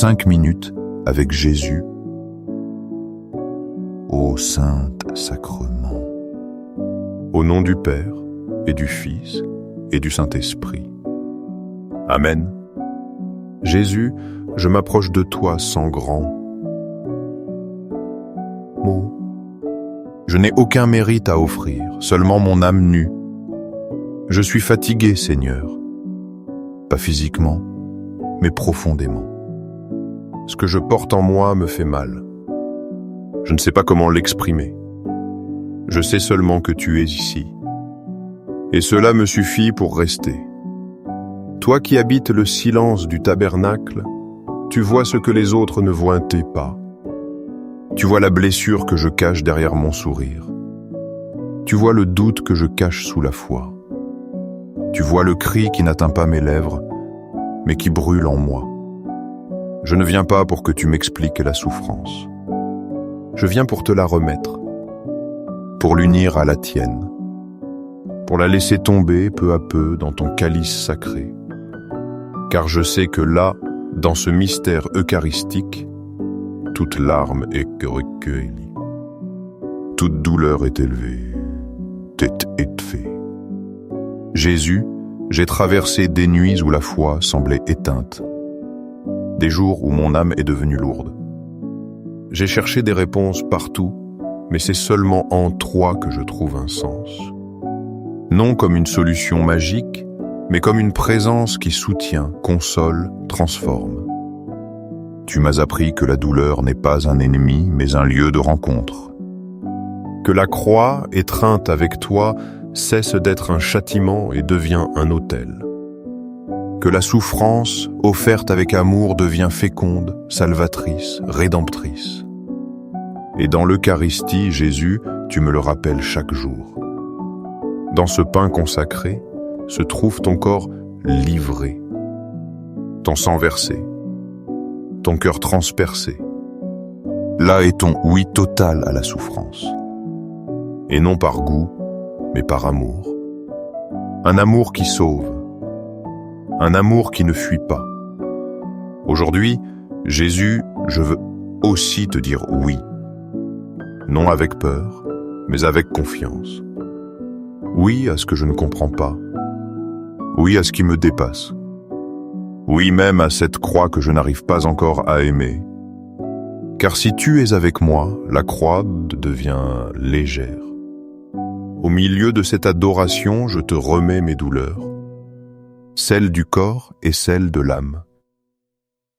5 minutes avec Jésus au Saint-Sacrement. Au nom du Père et du Fils et du Saint-Esprit. Amen. Jésus, je m'approche de toi sans grand mot. Je n'ai aucun mérite à offrir, seulement mon âme nue. Je suis fatigué, Seigneur, pas physiquement, mais profondément. Ce que je porte en moi me fait mal. Je ne sais pas comment l'exprimer. Je sais seulement que tu es ici. Et cela me suffit pour rester. Toi qui habites le silence du tabernacle, tu vois ce que les autres ne voient pas. Tu vois la blessure que je cache derrière mon sourire. Tu vois le doute que je cache sous la foi. Tu vois le cri qui n'atteint pas mes lèvres, mais qui brûle en moi. Je ne viens pas pour que tu m'expliques la souffrance. Je viens pour te la remettre, pour l'unir à la tienne, pour la laisser tomber peu à peu dans ton calice sacré. Car je sais que là, dans ce mystère eucharistique, toute larme est recueillie, toute douleur est élevée, tête étouffée. Jésus, j'ai traversé des nuits où la foi semblait éteinte, des jours où mon âme est devenue lourde. J'ai cherché des réponses partout, mais c'est seulement en toi que je trouve un sens. Non comme une solution magique, mais comme une présence qui soutient, console, transforme. Tu m'as appris que la douleur n'est pas un ennemi, mais un lieu de rencontre. Que la croix, étreinte avec toi, cesse d'être un châtiment et devient un autel. Que la souffrance, offerte avec amour, devient féconde, salvatrice, rédemptrice. Et dans l'Eucharistie, Jésus, tu me le rappelles chaque jour. Dans ce pain consacré, se trouve ton corps livré, ton sang versé, ton cœur transpercé. Là est ton oui total à la souffrance. Et non par goût, mais par amour. Un amour qui sauve. Un amour qui ne fuit pas. Aujourd'hui, Jésus, je veux aussi te dire oui. Non avec peur, mais avec confiance. Oui à ce que je ne comprends pas. Oui à ce qui me dépasse. Oui même à cette croix que je n'arrive pas encore à aimer. Car si tu es avec moi, la croix devient légère. Au milieu de cette adoration, je te remets mes douleurs, celles du corps et celles de l'âme,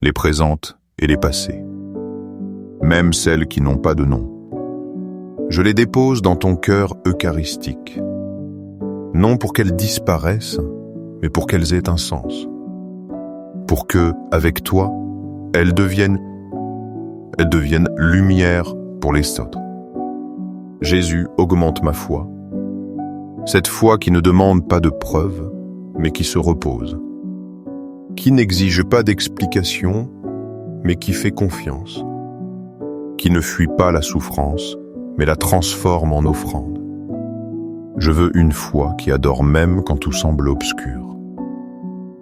les présentes et les passées, même celles qui n'ont pas de nom. Je les dépose dans ton cœur eucharistique, non pour qu'elles disparaissent, mais pour qu'elles aient un sens, pour que, avec toi, elles deviennent lumière pour les autres. Jésus augmente ma foi, cette foi qui ne demande pas de preuves, mais qui se repose, qui n'exige pas d'explication, mais qui fait confiance, qui ne fuit pas la souffrance, mais la transforme en offrande. Je veux une foi qui adore même quand tout semble obscur.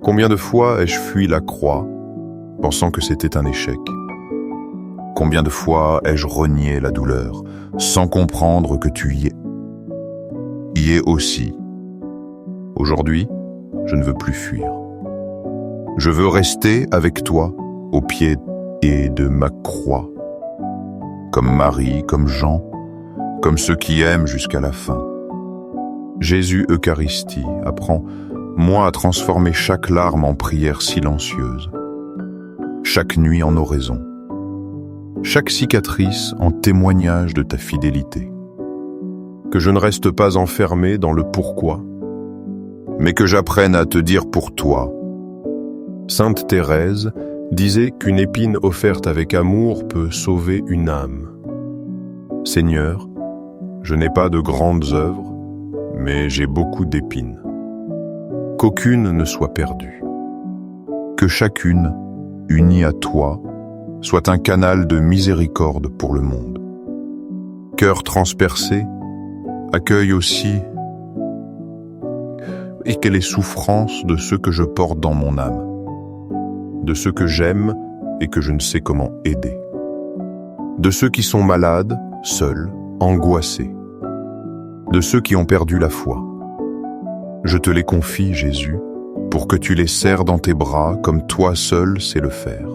Combien de fois ai-je fui la croix, pensant que c'était un échec? Combien de fois ai-je renié la douleur, sans comprendre que tu y es aussi? Aujourd'hui, je ne veux plus fuir. Je veux rester avec toi au pied de ma croix, comme Marie, comme Jean, comme ceux qui aiment jusqu'à la fin. Jésus Eucharistie, apprends-moi à transformer chaque larme en prière silencieuse, chaque nuit en oraison, chaque cicatrice en témoignage de ta fidélité. Que je ne reste pas enfermé dans le pourquoi, mais que j'apprenne à te dire pour toi. Sainte Thérèse disait qu'une épine offerte avec amour peut sauver une âme. Seigneur, je n'ai pas de grandes œuvres, mais j'ai beaucoup d'épines. Qu'aucune ne soit perdue. Que chacune, unie à toi, soit un canal de miséricorde pour le monde. Cœur transpercé, accueille aussi et que les souffrances de ceux que je porte dans mon âme, de ceux que j'aime et que je ne sais comment aider. De ceux qui sont malades, seuls, angoissés. De ceux qui ont perdu la foi. Je te les confie, Jésus, pour que tu les serres dans tes bras comme toi seul sais le faire.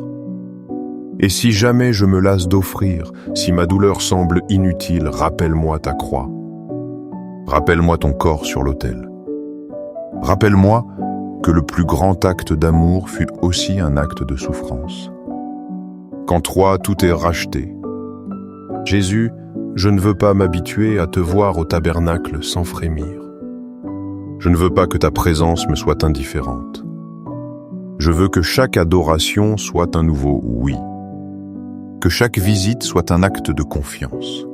Et si jamais je me lasse d'offrir, si ma douleur semble inutile, rappelle-moi ta croix. Rappelle-moi ton corps sur l'autel. Rappelle-moi que le plus grand acte d'amour fut aussi un acte de souffrance. Qu'en toi tout est racheté. Jésus, je ne veux pas m'habituer à te voir au tabernacle sans frémir. Je ne veux pas que ta présence me soit indifférente. Je veux que chaque adoration soit un nouveau oui. Que chaque visite soit un acte de confiance.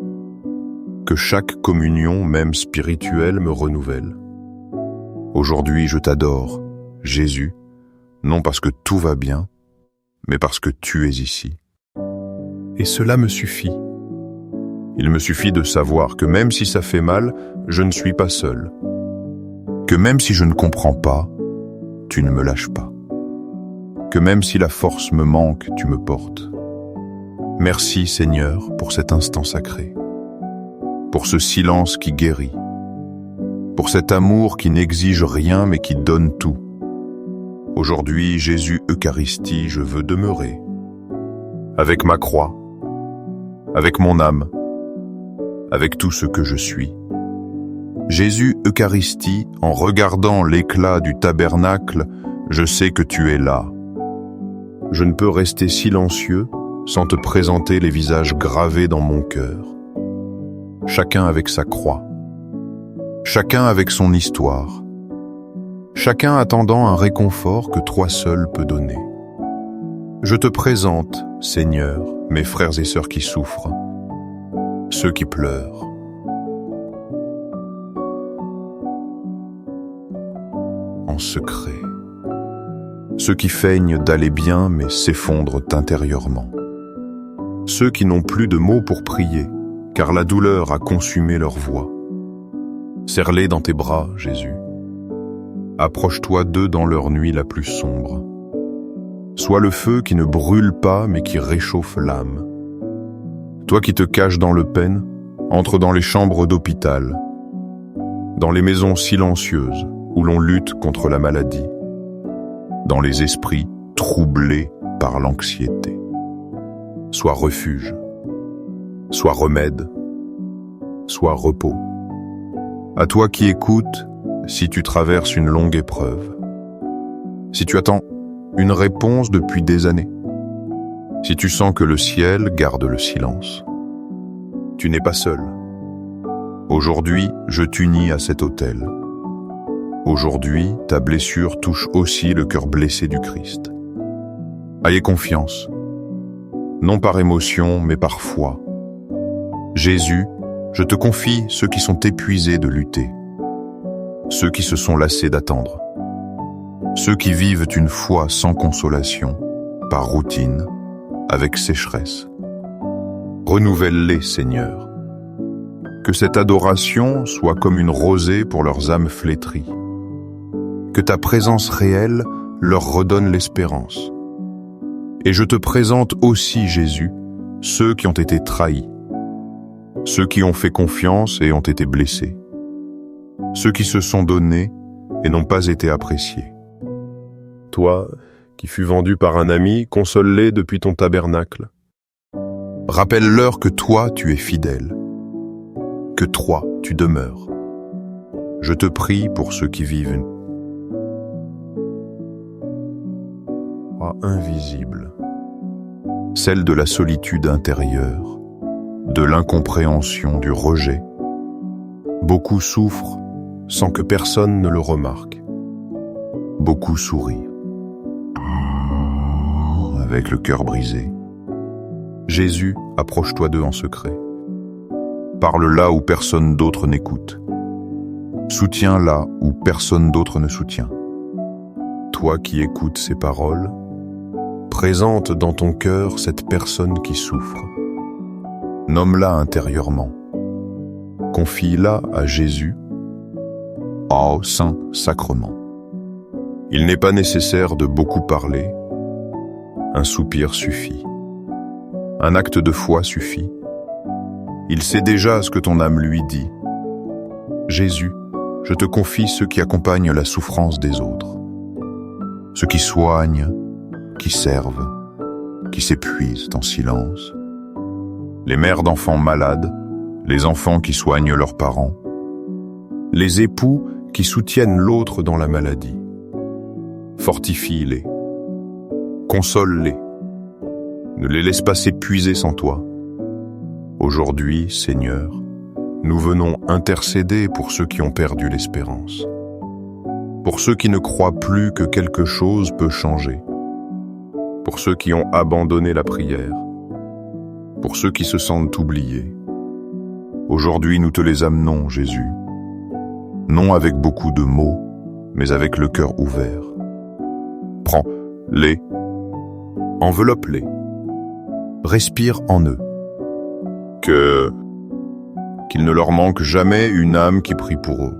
Que chaque communion, même spirituelle, me renouvelle. Aujourd'hui, je t'adore, Jésus, non parce que tout va bien, mais parce que tu es ici. Et cela me suffit. Il me suffit de savoir que même si ça fait mal, je ne suis pas seul. Que même si je ne comprends pas, tu ne me lâches pas. Que même si la force me manque, tu me portes. Merci Seigneur pour cet instant sacré, pour ce silence qui guérit, pour cet amour qui n'exige rien mais qui donne tout. Aujourd'hui, Jésus Eucharistie, je veux demeurer, avec ma croix, avec mon âme, avec tout ce que je suis. Jésus Eucharistie, en regardant l'éclat du tabernacle, je sais que tu es là. Je ne peux rester silencieux sans te présenter les visages gravés dans mon cœur. Chacun avec sa croix, chacun avec son histoire, chacun attendant un réconfort que toi seul peux donner. Je te présente, Seigneur, mes frères et sœurs qui souffrent, ceux qui pleurent. En secret, ceux qui feignent d'aller bien mais s'effondrent intérieurement. Ceux qui n'ont plus de mots pour prier, car la douleur a consumé leur voix. Serre-les dans tes bras, Jésus. Approche-toi d'eux dans leur nuit la plus sombre. Sois le feu qui ne brûle pas mais qui réchauffe l'âme. Toi qui te caches dans le pen, entre dans les chambres d'hôpital, dans les maisons silencieuses où l'on lutte contre la maladie, dans les esprits troublés par l'anxiété. Sois refuge, sois remède, sois repos. À toi qui écoutes, si tu traverses une longue épreuve, si tu attends une réponse depuis des années, si tu sens que le ciel garde le silence, tu n'es pas seul. Aujourd'hui, je t'unis à cet autel. Aujourd'hui, ta blessure touche aussi le cœur blessé du Christ. Ayez confiance. Non par émotion, mais par foi. Jésus, je te confie ceux qui sont épuisés de lutter, ceux qui se sont lassés d'attendre, ceux qui vivent une foi sans consolation, par routine, avec sécheresse. Renouvelle-les, Seigneur. Que cette adoration soit comme une rosée pour leurs âmes flétries. Que ta présence réelle leur redonne l'espérance. Et je te présente aussi, Jésus, ceux qui ont été trahis, ceux qui ont fait confiance et ont été blessés, ceux qui se sont donnés et n'ont pas été appréciés. Toi, qui fus vendu par un ami, console-les depuis ton tabernacle. Rappelle-leur que toi, tu es fidèle, que toi, tu demeures. Je te prie pour ceux qui vivent une croix invisible, celle de la solitude intérieure, de l'incompréhension, du rejet. Beaucoup souffrent sans que personne ne le remarque. Beaucoup sourient, avec le cœur brisé. Jésus, approche-toi d'eux en secret. Parle là où personne d'autre n'écoute. Soutiens là où personne d'autre ne soutient. Toi qui écoutes ces paroles, présente dans ton cœur cette personne qui souffre. Nomme-la intérieurement. Confie-la à Jésus, au Saint-Sacrement. Il n'est pas nécessaire de beaucoup parler. Un soupir suffit. Un acte de foi suffit. Il sait déjà ce que ton âme lui dit. Jésus, je te confie ceux qui accompagnent la souffrance des autres. Ceux qui soignent, qui servent, qui s'épuisent en silence. Les mères d'enfants malades, les enfants qui soignent leurs parents. Les époux qui soutiennent l'autre dans la maladie. Fortifie-les. Console-les. Ne les laisse pas s'épuiser sans toi. Aujourd'hui, Seigneur, nous venons intercéder pour ceux qui ont perdu l'espérance. Pour ceux qui ne croient plus que quelque chose peut changer. Pour ceux qui ont abandonné la prière. Pour ceux qui se sentent oubliés. Aujourd'hui, nous te les amenons, Jésus. Non avec beaucoup de mots, mais avec le cœur ouvert. Prends-les, enveloppe-les, respire en eux. Qu'il ne leur manque jamais une âme qui prie pour eux.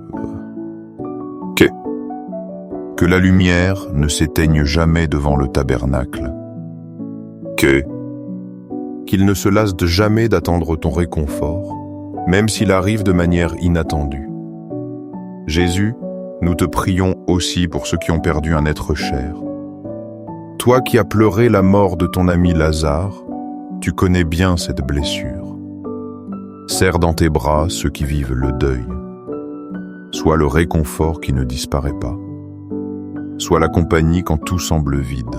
Que la lumière ne s'éteigne jamais devant le tabernacle. Qu'ils ne se lassent jamais d'attendre ton réconfort, même s'il arrive de manière inattendue. Jésus, nous te prions aussi pour ceux qui ont perdu un être cher. Toi qui as pleuré la mort de ton ami Lazare, tu connais bien cette blessure. Serre dans tes bras ceux qui vivent le deuil. Sois le réconfort qui ne disparaît pas. Sois la compagnie quand tout semble vide.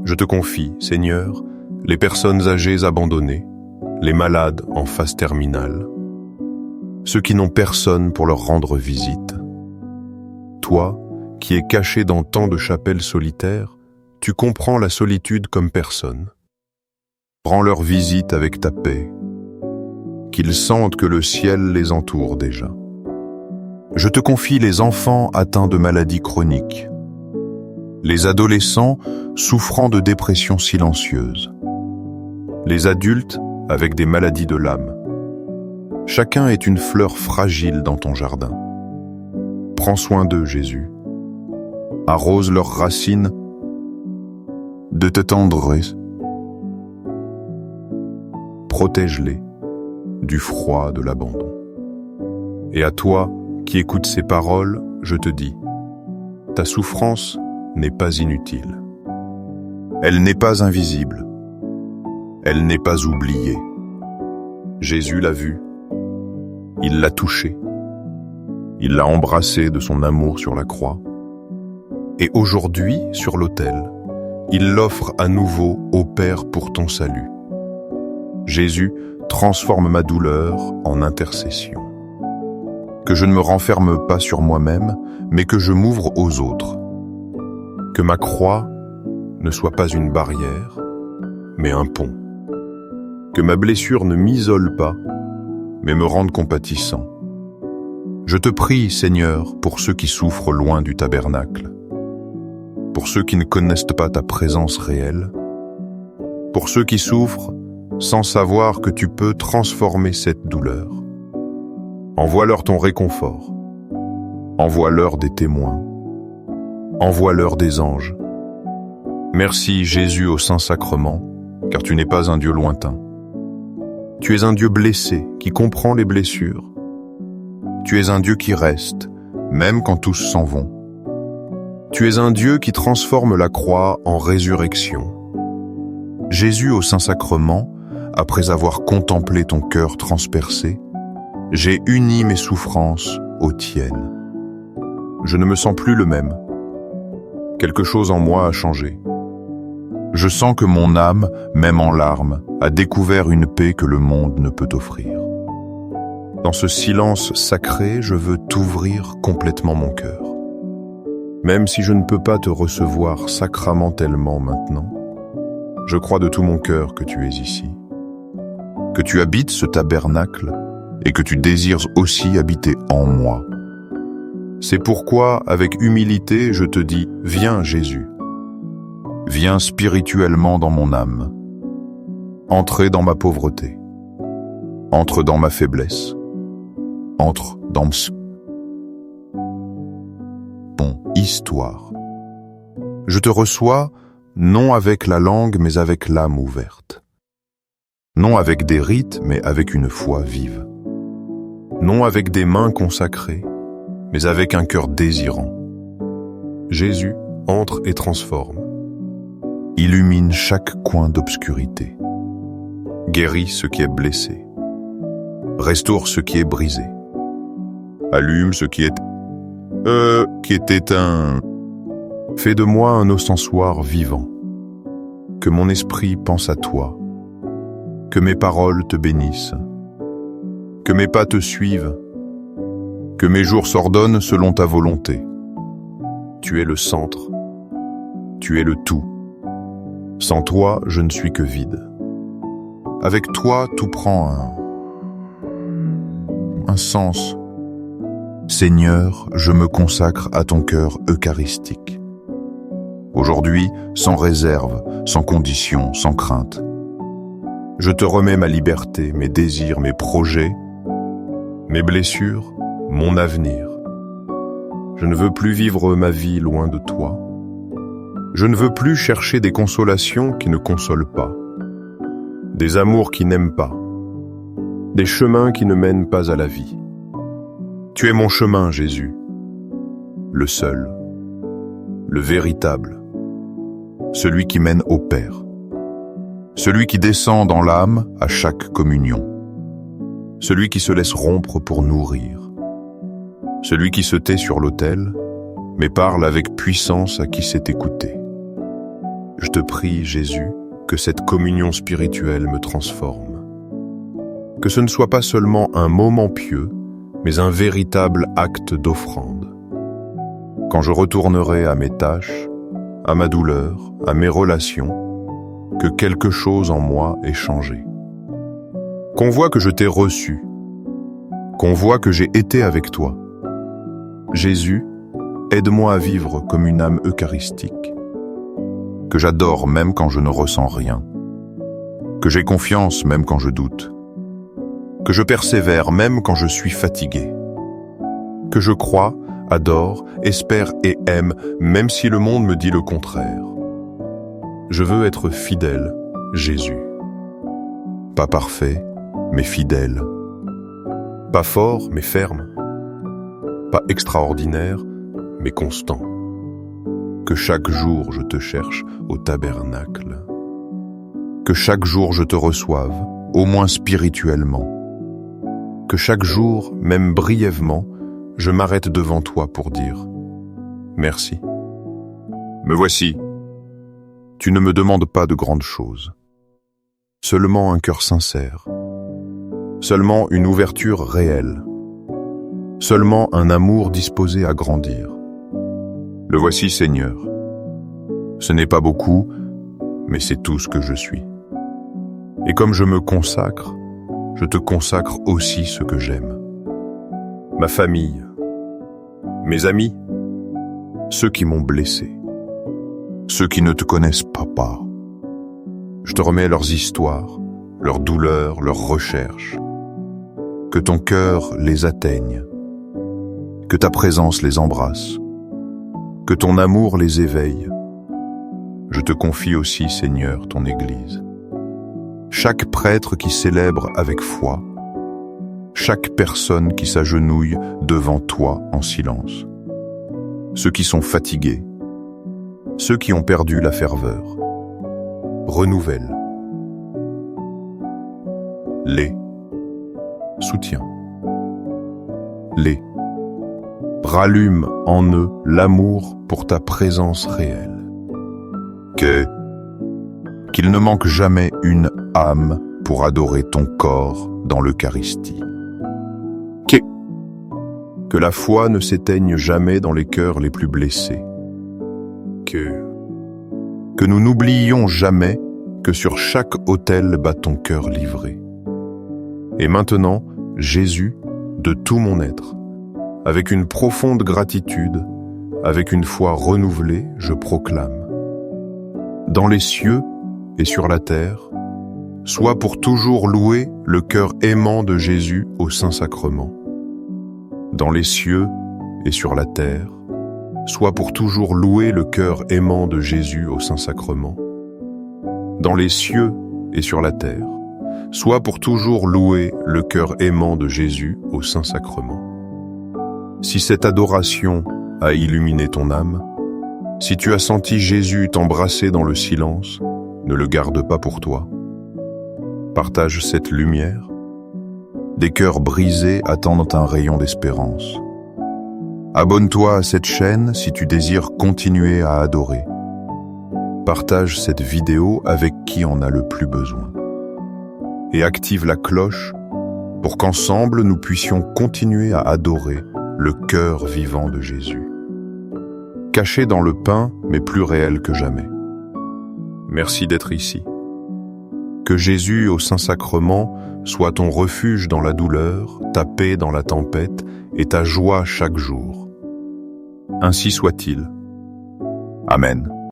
Je te confie, Seigneur, les personnes âgées abandonnées, les malades en phase terminale, ceux qui n'ont personne pour leur rendre visite. Toi, qui es caché dans tant de chapelles solitaires, tu comprends la solitude comme personne. Rends leur visite avec ta paix, qu'ils sentent que le ciel les entoure déjà. Je te confie les enfants atteints de maladies chroniques, les adolescents souffrant de dépression silencieuse, les adultes avec des maladies de l'âme. Chacun est une fleur fragile dans ton jardin. Prends soin d'eux, Jésus. Arrose leurs racines de ta tendresse. Protège-les du froid de l'abandon. Et à toi, qui écoutes ces paroles, je te dis, ta souffrance n'est pas inutile. Elle n'est pas invisible. Elle n'est pas oubliée. Jésus l'a vue. Il l'a touchée. Il l'a embrassée de son amour sur la croix. Et aujourd'hui, sur l'autel, il l'offre à nouveau au Père pour ton salut. Jésus, transforme ma douleur en intercession. Que je ne me renferme pas sur moi-même, mais que je m'ouvre aux autres. Que ma croix ne soit pas une barrière, mais un pont. Que ma blessure ne m'isole pas, mais me rende compatissant. Je te prie, Seigneur, pour ceux qui souffrent loin du tabernacle, pour ceux qui ne connaissent pas ta présence réelle, pour ceux qui souffrent sans savoir que tu peux transformer cette douleur. Envoie-leur ton réconfort. Envoie-leur des témoins. Envoie-leur des anges. Merci Jésus au Saint-Sacrement, car tu n'es pas un Dieu lointain. Tu es un Dieu blessé qui comprend les blessures. Tu es un Dieu qui reste, même quand tous s'en vont. Tu es un Dieu qui transforme la croix en résurrection. Jésus au Saint-Sacrement, après avoir contemplé ton cœur transpercé, j'ai uni mes souffrances aux tiennes. Je ne me sens plus le même. Quelque chose en moi a changé. Je sens que mon âme, même en larmes, a découvert une paix que le monde ne peut offrir. Dans ce silence sacré, je veux t'ouvrir complètement mon cœur. Même si je ne peux pas te recevoir sacramentellement maintenant, je crois de tout mon cœur que tu es ici, que tu habites ce tabernacle et que tu désires aussi habiter en moi. C'est pourquoi, avec humilité, je te dis, viens Jésus, viens spirituellement dans mon âme, entrez dans ma pauvreté, entre dans ma faiblesse, entre dans mon histoire. Je te reçois non avec la langue, mais avec l'âme ouverte. Non avec des rites, mais avec une foi vive. Non avec des mains consacrées, mais avec un cœur désirant. Jésus entre et transforme. Illumine chaque coin d'obscurité. Guérit ce qui est blessé. Restaure ce qui est brisé. Allume ce qui est éteint. Fais de moi un ostensoir vivant. Que mon esprit pense à toi. Que mes paroles te bénissent. Que mes pas te suivent. Que mes jours s'ordonnent selon ta volonté. Tu es le centre. Tu es le tout. Sans toi, je ne suis que vide. Avec toi, tout prend un sens. Seigneur, je me consacre à ton cœur eucharistique. Aujourd'hui, sans réserve, sans condition, sans crainte. Je te remets ma liberté, mes désirs, mes projets, mes blessures, mon avenir. Je ne veux plus vivre ma vie loin de toi. Je ne veux plus chercher des consolations qui ne consolent pas, des amours qui n'aiment pas, des chemins qui ne mènent pas à la vie. Tu es mon chemin, Jésus, le seul, le véritable, celui qui mène au Père, celui qui descend dans l'âme à chaque communion, celui qui se laisse rompre pour nourrir, celui qui se tait sur l'autel, mais parle avec puissance à qui s'est écouté. Je te prie, Jésus, que cette communion spirituelle me transforme. Que ce ne soit pas seulement un moment pieux, mais un véritable acte d'offrande. Quand je retournerai à mes tâches, à ma douleur, à mes relations, que quelque chose en moi ait changé. Qu'on voit que je t'ai reçu, qu'on voit que j'ai été avec toi. Jésus, aide-moi à vivre comme une âme eucharistique, que j'adore même quand je ne ressens rien, que j'ai confiance même quand je doute, que je persévère même quand je suis fatigué, que je crois, adore, espère et aime même si le monde me dit le contraire. Je veux être fidèle, Jésus. Pas parfait, mais fidèle. Pas fort, mais ferme. Pas extraordinaire, mais constant. Que chaque jour je te cherche au tabernacle. Que chaque jour je te reçoive, au moins spirituellement. Que chaque jour, même brièvement, je m'arrête devant toi pour dire « Merci ». Me voici. Tu ne me demandes pas de grandes choses. Seulement un cœur sincère. Seulement une ouverture réelle. Seulement un amour disposé à grandir. Le voici, Seigneur. Ce n'est pas beaucoup, mais c'est tout ce que je suis. Et comme je me consacre, je te consacre aussi ce que j'aime. Ma famille, mes amis, ceux qui m'ont blessé, ceux qui ne te connaissent pas. Je te remets leurs histoires, leurs douleurs, leurs recherches. Que ton cœur les atteigne, que ta présence les embrasse, que ton amour les éveille. Je te confie aussi, Seigneur, ton Église. Chaque prêtre qui célèbre avec foi, chaque personne qui s'agenouille devant toi en silence. Ceux qui sont fatigués, ceux qui ont perdu la ferveur. Renouvelle. Les. Soutiens. Les. Rallume en eux l'amour pour ta présence réelle. Qu'il ne manque jamais une âme pour adorer ton corps dans l'Eucharistie. Que la foi ne s'éteigne jamais dans les cœurs les plus blessés. Que nous n'oublions jamais que sur chaque autel bat ton cœur livré. Et maintenant, Jésus, de tout mon être, avec une profonde gratitude, avec une foi renouvelée, je proclame. Dans les cieux et sur la terre, sois pour toujours loué le cœur aimant de Jésus au Saint-Sacrement. Dans les cieux et sur la terre, sois pour toujours loué le cœur aimant de Jésus au Saint-Sacrement. Dans les cieux et sur la terre, sois pour toujours loué le cœur aimant de Jésus au Saint-Sacrement. Si cette adoration a illuminé ton âme, si tu as senti Jésus t'embrasser dans le silence, ne le garde pas pour toi. Partage cette lumière. Des cœurs brisés attendent un rayon d'espérance. Abonne-toi à cette chaîne si tu désires continuer à adorer. Partage cette vidéo avec qui en a le plus besoin. Et active la cloche pour qu'ensemble nous puissions continuer à adorer le cœur vivant de Jésus. Caché dans le pain, mais plus réel que jamais. Merci d'être ici. Que Jésus au Saint-Sacrement soit ton refuge dans la douleur, ta paix dans la tempête et ta joie chaque jour. Ainsi soit-il. Amen.